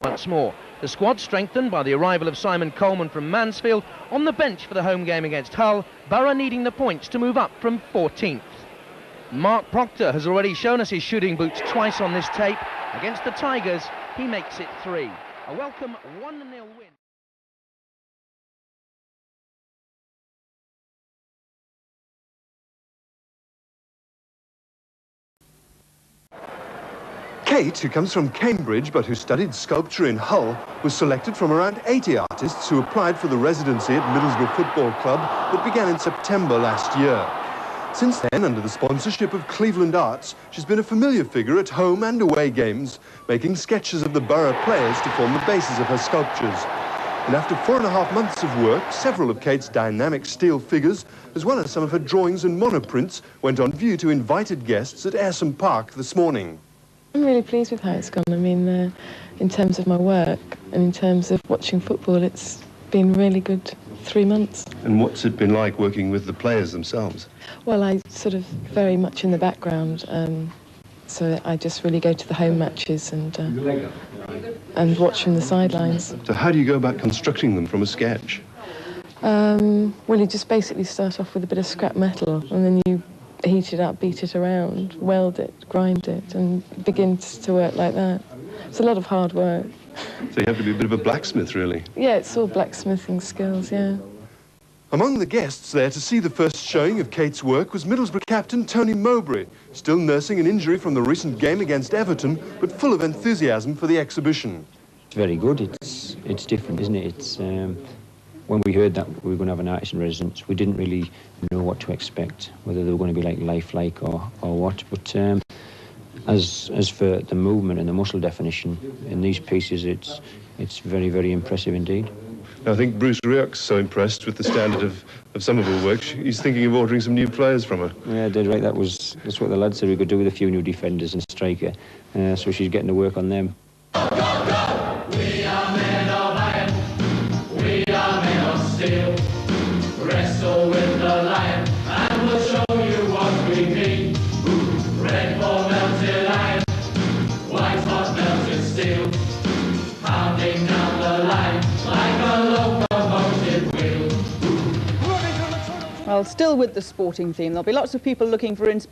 once more. The squad strengthened by the arrival of Simon Coleman from Mansfield on the bench for the home game against Hull, Borough needing the points to move up from 14th. Mark Proctor has already shown us his shooting boots twice on this tape. Against the Tigers, he makes it 3. A welcome 1-0 win. Kate, who comes from Cambridge but who studied sculpture in Hull, was selected from around 80 artists who applied for the residency at Middlesbrough Football Club that began in September last year. Since then, under the sponsorship of Cleveland Arts, she's been a familiar figure at home and away games, making sketches of the Borough players to form the basis of her sculptures. And after 4.5 months of work, several of Kate's dynamic steel figures, as well as some of her drawings and monoprints, went on view to invited guests at Ayresome Park this morning. I'm really pleased with how it's gone. I mean, in terms of my work and in terms of watching football, it's been really good 3 months. And what's it been like working with the players themselves? Well, I sort of very much in the background, so I just really go to the home matches and watch from the sidelines. So how do you go about constructing them from a sketch? Well, you just basically start off with a bit of scrap metal, and then you heat it up, beat it around, weld it, grind it, and begin to work like that. It's a lot of hard work. So you have to be a bit of a blacksmith, really? Yeah, it's all blacksmithing skills, yeah. Among the guests there to see the first showing of Kate's work was Middlesbrough captain Tony Mowbray, still nursing an injury from the recent game against Everton, but full of enthusiasm for the exhibition. It's very good. It's different, isn't it? It's when we heard that we were going to have an artist in residence, we didn't really know what to expect, whether they were going to be like lifelike or what. But as for the movement and the muscle definition in these pieces, it's very, very impressive indeed. I think Bruce Rioch's so impressed with the standard of some of her work, he's thinking of ordering some new players from her. Yeah, dead right. That's what the lad said we could do with a few new defenders and striker. So she's getting to work on them. Go, go, go! We are men of iron. We are men of steel. Wrestle with the lion, and we'll show you what we mean. Red for melted iron, white hot melted steel. Pounding down the line like a locomotive wheel. Well, still with the sporting theme, there'll be lots of people looking for inspiration.